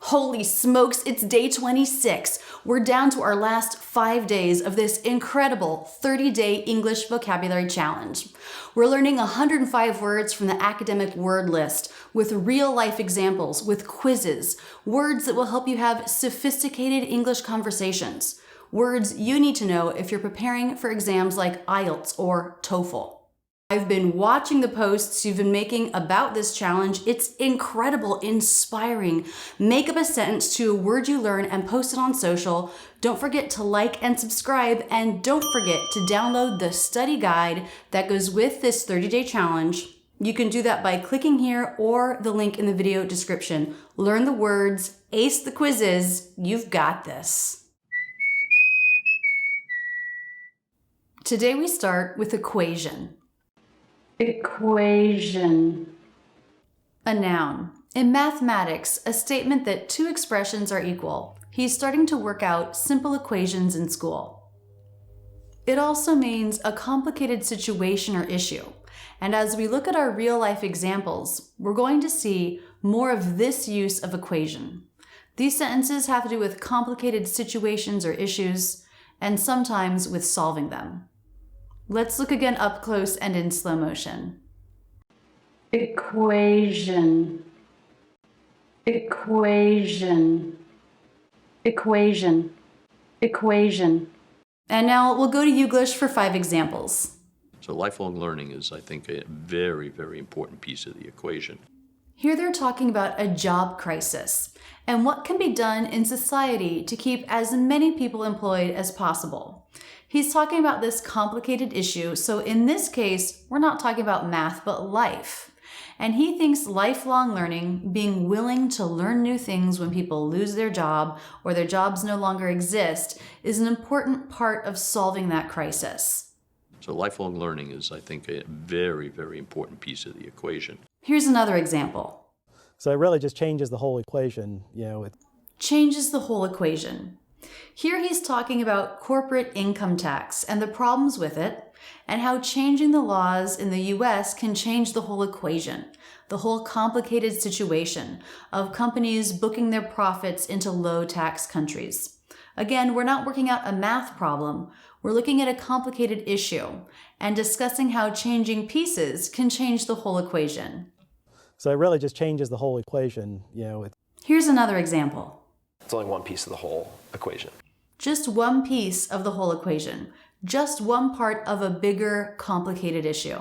Holy smokes, it's day 26. We're down to our last 5 days of this incredible 30-day English vocabulary challenge. We're learning 105 words from the academic word list with real-life examples, with quizzes, words that will help you have sophisticated English conversations, words you need to know if you're preparing for exams like IELTS or TOEFL. I've been watching the posts you've been making about this challenge. It's incredible, inspiring. Make up a sentence to a word you learn and post it on social. Don't forget to like and subscribe, and don't forget to download the study guide that goes with this 30-day challenge. You can do that by clicking here or the link in the video description. Learn the words, ace the quizzes. You've got this. Today we start with equation. Equation. A noun. In mathematics, a statement that two expressions are equal. He's starting to work out simple equations in school. It also means a complicated situation or issue. And as we look at our real-life examples, we're going to see more of this use of equation. These sentences have to do with complicated situations or issues, and sometimes with solving them. Let's look again up close and in slow motion. Equation. Equation. Equation. Equation. And now we'll go to Youglish for 5 examples. So lifelong learning is, I think, a very, very important piece of the equation. Here they're talking about a job crisis and what can be done in society to keep as many people employed as possible. He's talking about this complicated issue, so in this case, we're not talking about math, but life. And he thinks lifelong learning, being willing to learn new things when people lose their job or their jobs no longer exist, is an important part of solving that crisis. So lifelong learning is, I think, a very, very important piece of the equation. Here's another example. So it really just changes the whole equation, Changes the whole equation. Here he's talking about corporate income tax and the problems with it, and how changing the laws in the US can change the whole equation, the whole complicated situation of companies booking their profits into low-tax countries. Again, we're not working out a math problem, we're looking at a complicated issue and discussing how changing pieces can change the whole equation. So it really just changes the whole equation, Here's another example. It's only one piece of the whole equation. Just one piece of the whole equation. Just one part of a bigger, complicated issue.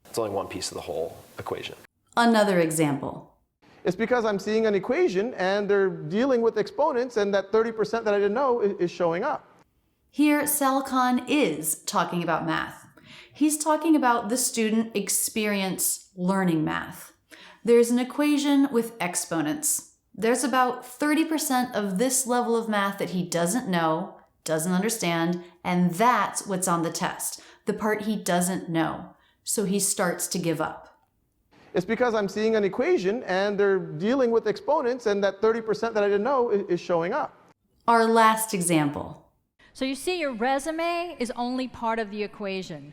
It's only one piece of the whole equation. Another example. It's because I'm seeing an equation and they're dealing with exponents, and that 30% that I didn't know is showing up. Here, Salcon is talking about math. He's talking about the student experience learning math. There's an equation with exponents. There's about 30% of this level of math that he doesn't know, doesn't understand, and that's what's on the test, the part he doesn't know. So he starts to give up. It's because I'm seeing an equation and they're dealing with exponents, and that 30% that I didn't know is showing up. Our last example. So you see, your resume is only part of the equation.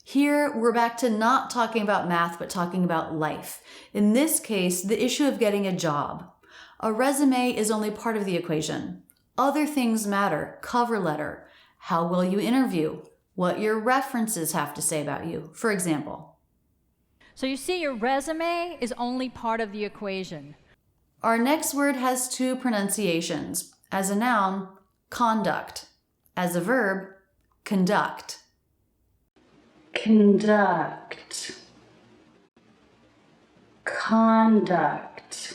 Here, we're back to not talking about math, but talking about life. In this case, the issue of getting a job. A resume is only part of the equation. Other things matter. Cover letter, how well you interview, what your references have to say about you, for example. So you see, your resume is only part of the equation. Our next word has 2 pronunciations. As a noun, conduct. As a verb, conduct. Conduct. Conduct.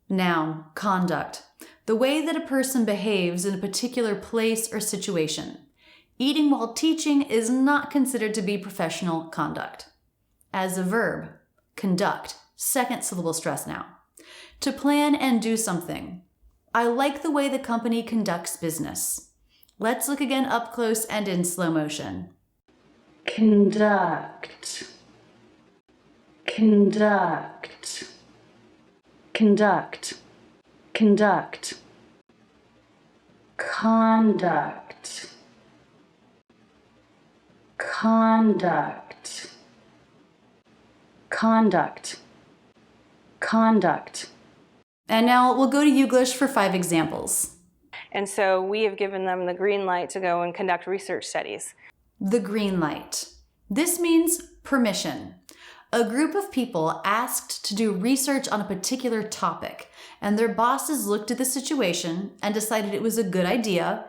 Noun, conduct. The way that a person behaves in a particular place or situation. Eating while teaching is not considered to be professional conduct. As a verb, conduct. Second syllable stress now. To plan and do something. I like the way the company conducts business. Let's look again up close and in slow motion. Conduct. Conduct. Conduct. Conduct. Conduct. Conduct. Conduct. Conduct. And now we'll go to Youglish for 5 examples. And so we have given them the green light to go and conduct research studies. The green light. This means permission. A group of people asked to do research on a particular topic, and their bosses looked at the situation and decided it was a good idea,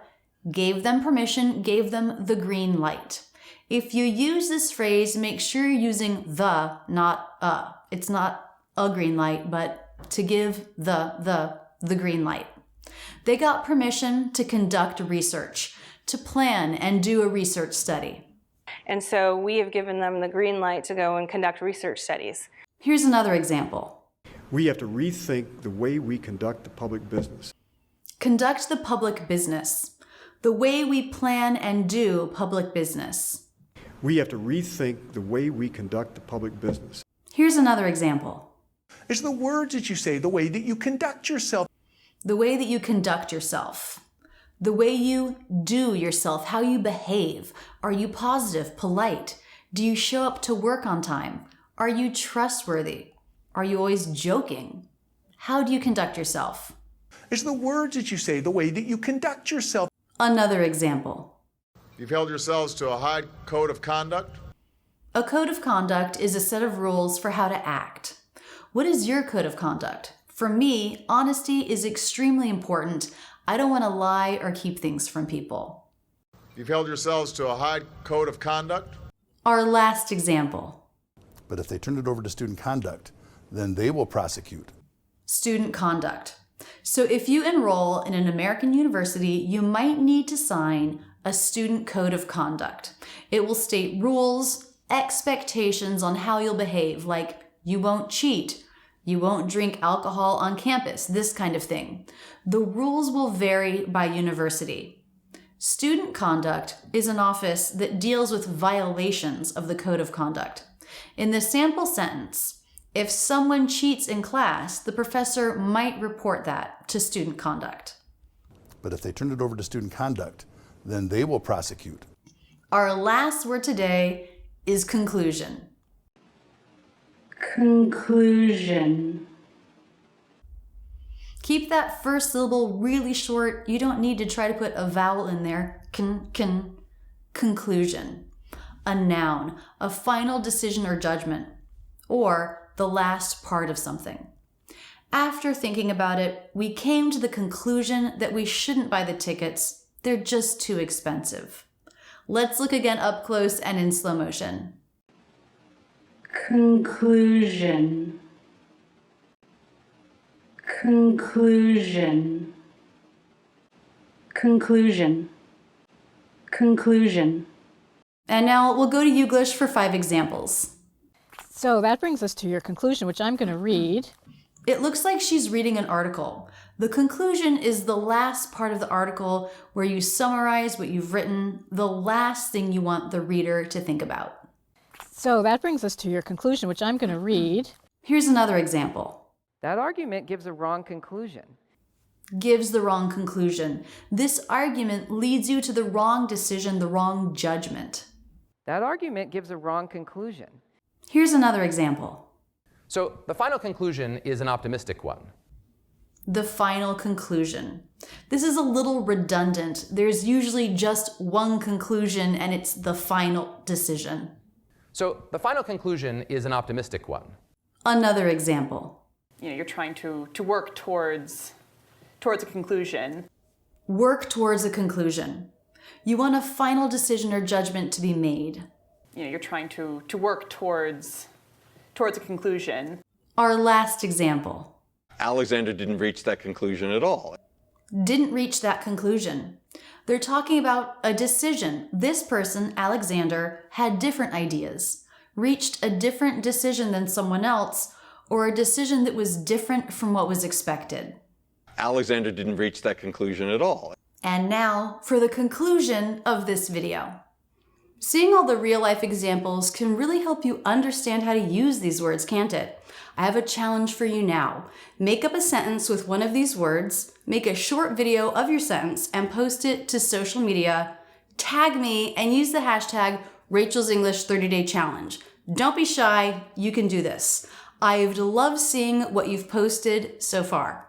gave them permission, gave them the green light. If you use this phrase, make sure you're using the, not a. It's not a green light, but to give the green light. They got permission to conduct research, to plan and do a research study. And so we have given them the green light to go and conduct research studies. Here's another example. We have to rethink the way we conduct the public business. Conduct the public business. The way we plan and do public business. We have to rethink the way we conduct the public business. Here's another example. It's the words that you say, the way that you conduct yourself. The way that you conduct yourself. The way you do yourself, how you behave. Are you positive, polite? Do you show up to work on time? Are you trustworthy? Are you always joking? How do you conduct yourself? It's the words that you say, the way that you conduct yourself. Another example. You've held yourselves to a high code of conduct? A code of conduct is a set of rules for how to act. What is your code of conduct? For me, honesty is extremely important. I don't want to lie or keep things from people. You've held yourselves to a high code of conduct? Our last example. But if they turn it over to student conduct, then they will prosecute. Student conduct. So if you enroll in an American university, you might need to sign a student code of conduct. It will state rules, expectations on how you'll behave, like you won't cheat, you won't drink alcohol on campus, this kind of thing. The rules will vary by university. Student conduct is an office that deals with violations of the code of conduct. In the sample sentence, if someone cheats in class, the professor might report that to student conduct. But if they turn it over to student conduct, then they will prosecute. Our last word today is conclusion. Conclusion. Keep that first syllable really short. You don't need to try to put a vowel in there. Conclusion. A noun, a final decision or judgment, or the last part of something. After thinking about it, we came to the conclusion that we shouldn't buy the tickets. They're just too expensive. Let's look again up close and in slow motion. Conclusion. Conclusion. Conclusion. Conclusion. And now we'll go to Youglish for 5 examples. So that brings us to your conclusion, which I'm going to read. It looks like she's reading an article. The conclusion is the last part of the article where you summarize what you've written, the last thing you want the reader to think about. So that brings us to your conclusion, which I'm going to read. Here's another example. That argument gives a wrong conclusion. Gives the wrong conclusion. This argument leads you to the wrong decision, the wrong judgment. That argument gives a wrong conclusion. Here's another example. So the final conclusion is an optimistic one. The final conclusion. This is a little redundant. There's usually just one conclusion and it's the final decision. So the final conclusion is an optimistic one. Another example. You're trying to work towards a conclusion. Work towards a conclusion. You want a final decision or judgment to be made. You're trying to work towards a conclusion. Our last example. Alexander didn't reach that conclusion at all. Didn't reach that conclusion. They're talking about a decision. This person, Alexander, had different ideas, reached a different decision than someone else, or a decision that was different from what was expected. Alexander didn't reach that conclusion at all. And now for the conclusion of this video. Seeing all the real-life examples can really help you understand how to use these words, can't it? I have a challenge for you now. Make up a sentence with one of these words, make a short video of your sentence, and post it to social media. Tag me and use the hashtag Rachel's English 30-Day Challenge. Don't be shy, you can do this. I've loved seeing what you've posted so far.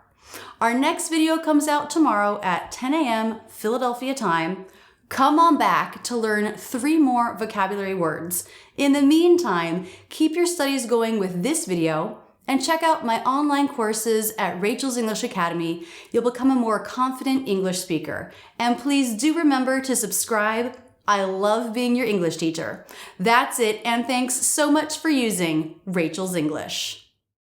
Our next video comes out tomorrow at 10 a.m. Philadelphia time. Come on back to learn 3 more vocabulary words. In the meantime, keep your studies going with this video and check out my online courses at Rachel's English Academy. You'll become a more confident English speaker. And please do remember to subscribe. I love being your English teacher. That's it, and thanks so much for using Rachel's English.